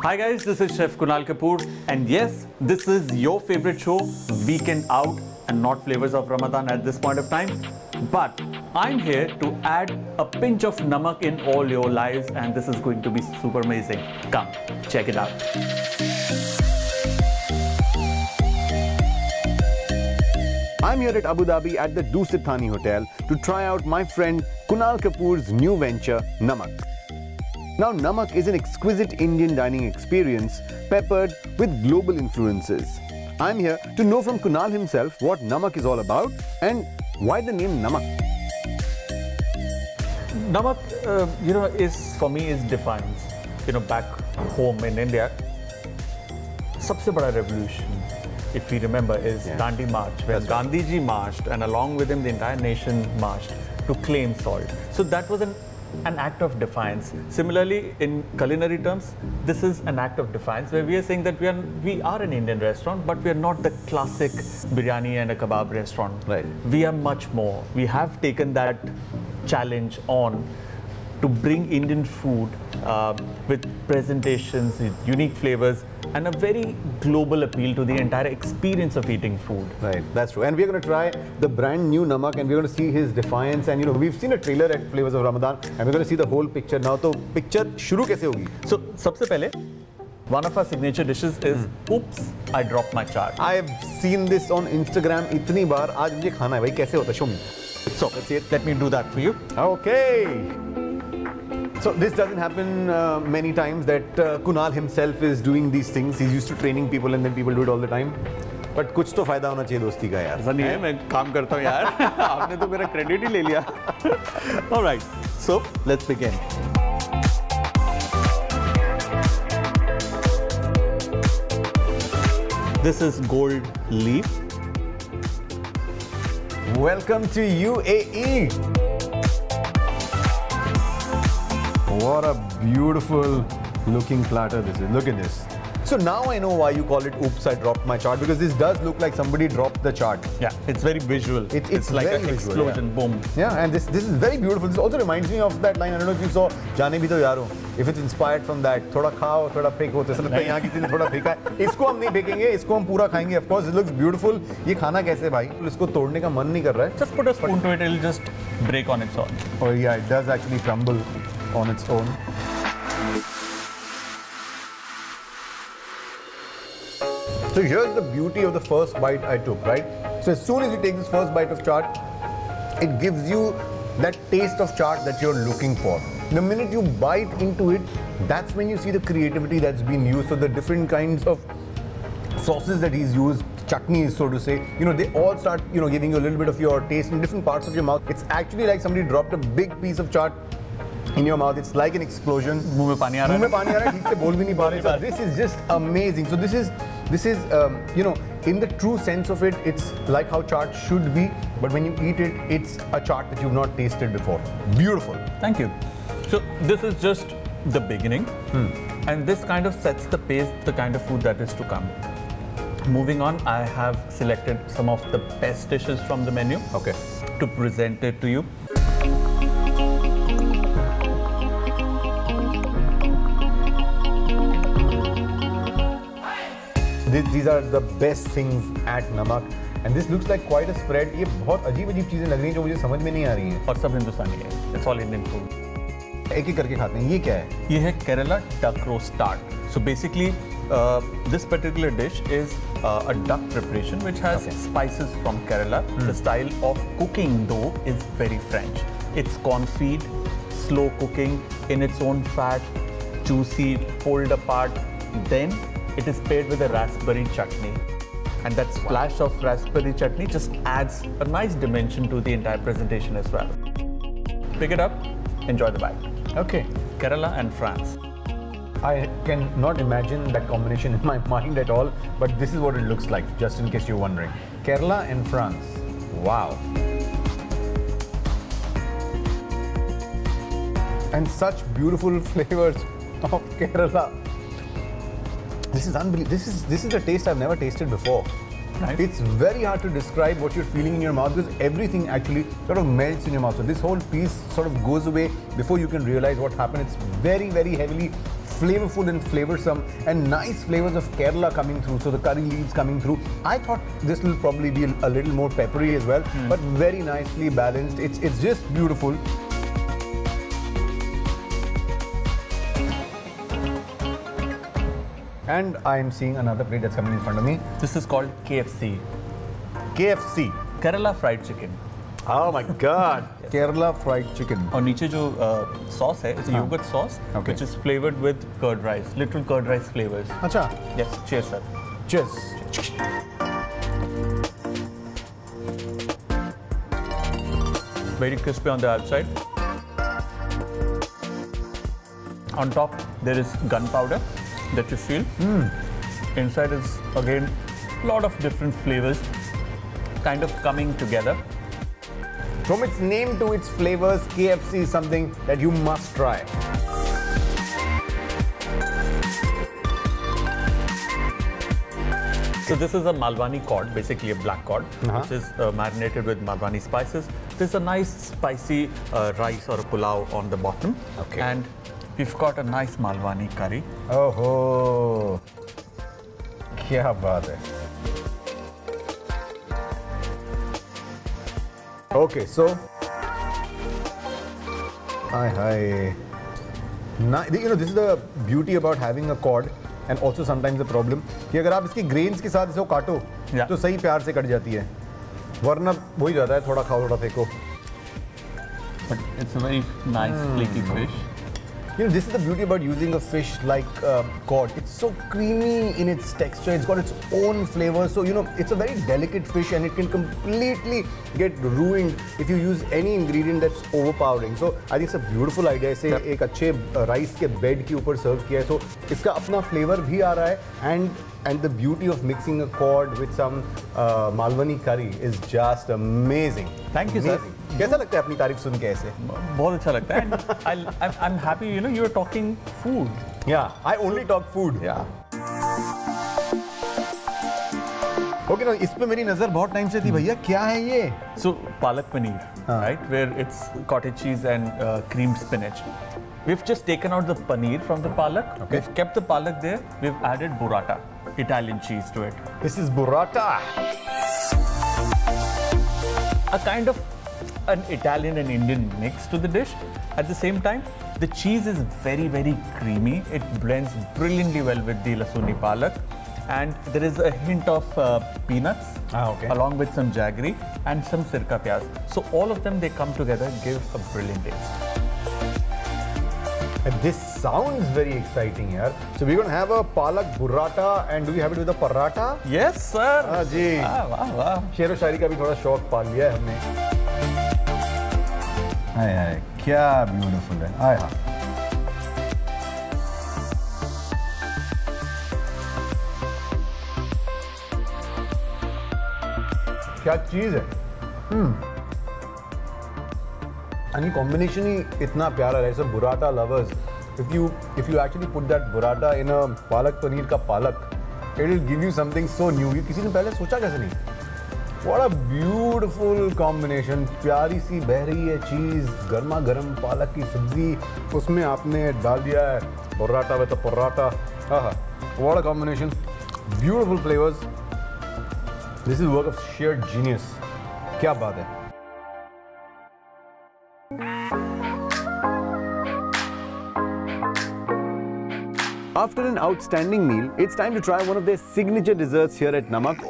Hi guys, this is Chef Kunal Kapoor, and yes, this is your favorite show, Weekend Out, and not Flavors of Ramadan at this point of time. But I'm here to add a pinch of namak in all your lives, and this is going to be super amazing. Come, check it out. I'm here at Abu Dhabi at the Dusit Thani Hotel to try out my friend Kunal Kapoor's new venture, Namak. Now, Namak is an exquisite Indian dining experience peppered with global influences. I'm here to know from Kunal himself what Namak is all about and why the name Namak. Namak, is for me is defines. Back home in India, सबसे बड़ा revolution, if we remember, is Dandi March, where Gandhi ji marched, and along with him the entire nation marched to claim salt. So that was an act of defiance. Similarly, in culinary terms, this is an act of defiance where we are saying that we are an Indian restaurant, but we are not the classic biryani and a kebab restaurant. Right. We are much more. We have taken that challenge on to bring Indian food with presentations, with unique flavors, and a very global appeal to the entire experience of eating food. Right, that's true. And we're going to try the brand new Namak, and we're going to see his defiance. And we've seen a trailer at Flavors of Ramadan, and we're going to see the whole picture now. So, picture shuru kaise hogi? So, sabse pehle, one of our signature dishes is Oops, I dropped my chart. I have seen this on Instagram itni baar. Aaj mujhe khana hai bhai, kaise hota? Show me. So, let's see it. Let me do that for you. Okay. So this doesn't happen many times that Kunal himself is doing these things. He's used to training people and then people do it all the time. But कुछ तो फायदा होना चाहिए दोस्ती का यार. ऐसा नहीं है, मैं काम करता हूँ यार. आपने तो मेरा क्रेडिट ही ले लिया. All right. So let's begin. This is gold leaf. Welcome to UAE. What a beautiful looking platter this is. Look at this. So now I know why you call it Oops, I dropped my chart, because this does look like somebody dropped the chart. Yeah, it's very visual. It's like an explosion, boom. Yeah, and this is very beautiful. This also reminds me of that line, I don't know if you saw, Jaane Bhi To Yaaro. If it's inspired from that, thoda khao, thoda pheko. तो ऐसा लगता है यहाँ किसी ने थोड़ा फेंका है. इसको हम नहीं फेंकेंगे, इसको हम पूरा खाएंगे. Of course, it looks beautiful. ये खाना कैसे भाई? इसको तोड़ने का मन नहीं कर रहा है. Just put a spoon to it, it'll just break on its own. Oh yeah, it does actually crumble on its own. So here's the beauty of the first bite I took, right? So as soon as you take this first bite of chaat, it gives you that taste of chaat that you're looking for. The minute you bite into it, that's when you see the creativity that's been used. So the different kinds of sauces that he's used, chutneys, so to say, they all start, giving you a little bit of your taste in different parts of your mouth. It's actually like somebody dropped a big piece of chaat in your mouth. It's like an explosion. मुंह में पानी आ रहा है. मुंह में पानी आ रहा है. ठीक से बोल भी नहीं पा रहे. So this is just amazing. So this is in the true sense of it, it's like how chaat should be. But when you eat it, it's a chaat that you've not tasted before. Beautiful. Thank you. So this is just the beginning, and this kind of sets the pace, the kind of food that is to come. Moving on, I have selected some of the best dishes from the menu. Okay. To present it to you. These are the best things at Namak, and this looks like quite a spread. ये बहुत अजीब-अजीब चीजें लग रही हैं जो मुझे समझ में नहीं आ रही हैं. और सब हिंदुस्तानी है. It's all Indian food. एक-एक करके खाते हैं. ये क्या है? ये है Kerala duck roast tart. So basically, this particular dish is a duck preparation which has spices from Kerala. The style of cooking though is very French. It's confit, slow cooking in its own fat, juicy, pulled apart. Then it is paired with a raspberry chutney, and that splash of raspberry chutney just adds a nice dimension to the entire presentation as well. Pick it up, enjoy the bite. Okay. Kerala and France. I can not imagine that combination in my mind at all, but this is what it looks like, just in case you're wondering. Kerala and France. Wow. And such beautiful flavors of Kerala. This is unbelievable. This is a taste I've never tasted before. Nice. It's very hard to describe what you're feeling in your mouth because everything actually sort of melts in your mouth. So this whole piece sort of goes away before you can realize what happened. It's very, very heavily flavorful and flavorsome, and nice flavors of Kerala coming through. So the curry leaves coming through. I thought this will probably be a little more peppery as well, but very nicely balanced. It's just beautiful. And I'm seeing another plate that's coming in front of me. This is called KFC. KFC. Kerala fried chicken. Oh my God. Kerala fried chicken. और नीचे जो sauce है, it's a yogurt sauce, Okay. which is flavored with curd rice, literal curd rice flavors. Acha. Yes, cheers, sir. Cheers. Very crispy on the outside. On top, there is gunpowder that you feel. Inside is again a lot of different flavors kind of coming together. From its name to its flavors, KFC is something that you must try. So this is a Malwani cod, basically a black cod, which is marinated with Malwani spices. There's a nice spicy rice or a pulao on the bottom. Okay. And we've got a nice Malwani curry. Oh, kya baat hai. Okay, so hi. You know, this is the beauty about having a cod, and also sometimes the problem कि अगर आप इसकी grains के साथ इसको काटो तो सही प्यार से कट जाती है, वरना हो ही जाता है थोड़ा खाओ थोड़ा फेंको. But it's a very nice flaky fish. You know, this is the beauty about using a fish like cod. It's so creamy in its texture. It's got its own flavor. So, you know, it's a very delicate fish and it can completely get ruined if you use any ingredient that's overpowering. So, I think it's a beautiful idea. इसे एक अच्छे rice के bed के ऊपर serve किया है. So, इसका अपना flavor भी आ रहा है, and the beauty of mixing a cod with some Malwani curry is just amazing. Thank you, sir. कैसा लगता है अपनी तारीफ सुन के ऐसे? बहुत अच्छा लगता है. I'm happy, you know, you're talking food. Yeah, I only talk food. Yeah. Okay, now इस पे मेरी नजर बहुत टाइम से थी भैया. क्या है ये? So palak paneer, right, where it's cottage cheese and creamed spinach. We've just taken out the paneer from the palak. Okay. We've kept the palak there. We've added burrata, Italian cheese, to it. This is burrata. A kind of an Italian and Indian mix to the dish. At the same time, the cheese is very, very creamy. It blends brilliantly well with the lasuni palak. And there is a hint of peanuts, Okay. along with some jaggery and some sirka pyaz. So all of them, they come together, give a brilliant taste. And this sounds very exciting, yaar. So we're going to have a palak burrata, and do we have it with a paratha? Yes, sir. हाँ जी. वाह वाह. शेरो शायरी का भी थोड़ा शौक पाल लिया है हमने. हाय हाय, क्या ब्यूटीफुल है. हाय हाँ. क्या चीज है. And the combination ही इतना प्यारा है. So burrata lovers, if you actually put that burrata in a palak paneer का palak, it will give you something so new. ये किसी ने पहले सोचा कैसे नहीं? What a beautiful combination. प्यारी सी बह रही है चीज, गर्मा गर्म पालक की सब्जी, उसमें आपने डाल दिया है burrata with a paratha. हाँ, what a combination. Beautiful flavors. This is work of sheer genius. क्या बात है. After an outstanding meal, it's time to try one of their signature desserts here at Namak,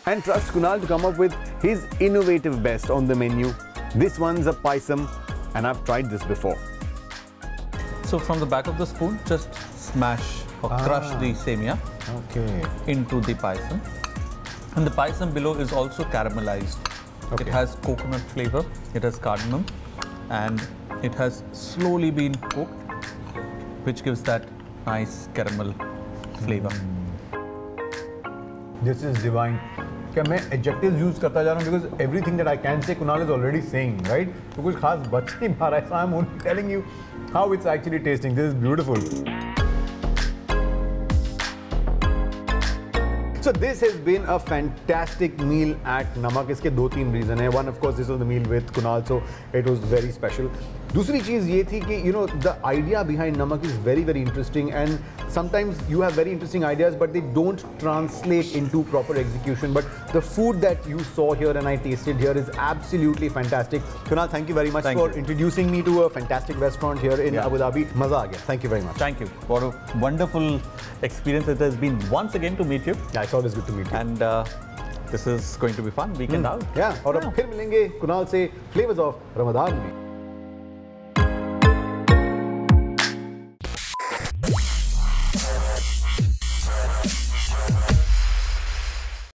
and trust Kunal to come up with his innovative best on the menu. This one's a paisam, and I've tried this before. So from the back of the spoon, just smash or crush the semia into the paisam. And the paisam below is also caramelized. It has coconut flavor, it has cardamom, and it has slowly been cooked, which gives that nice caramel flavor. This is divine. क्या मैं adjectives use करता जा रहा हूँ because everything that I can say Kunal is already saying, right? तो कुछ खास बच नहीं पा रहा है, so I'm only telling you how it's actually tasting. This is beautiful. So this has been a fantastic meal at Namak. इसके 2-3 reason हैं. One, of course, this was the meal with Kunal, so it was very special. दूसरी चीज़ ये थी कि the idea behind Namak is very, very interesting, and sometimes you have very interesting ideas, but they don't translate into proper execution. But the food that you saw here and I tasted here is absolutely fantastic. Kunal, thank you very much for introducing me to a fantastic restaurant here in Abu Dhabi. Maza aa gaya. Thank you very much. Thank you. What a wonderful experience it has been once again to meet you. Yeah, it's always good to meet you. And this is going to be fun. Weekend out. Yeah. और अब फिर मिलेंगे कुणाल से Flavors of Ramadan में.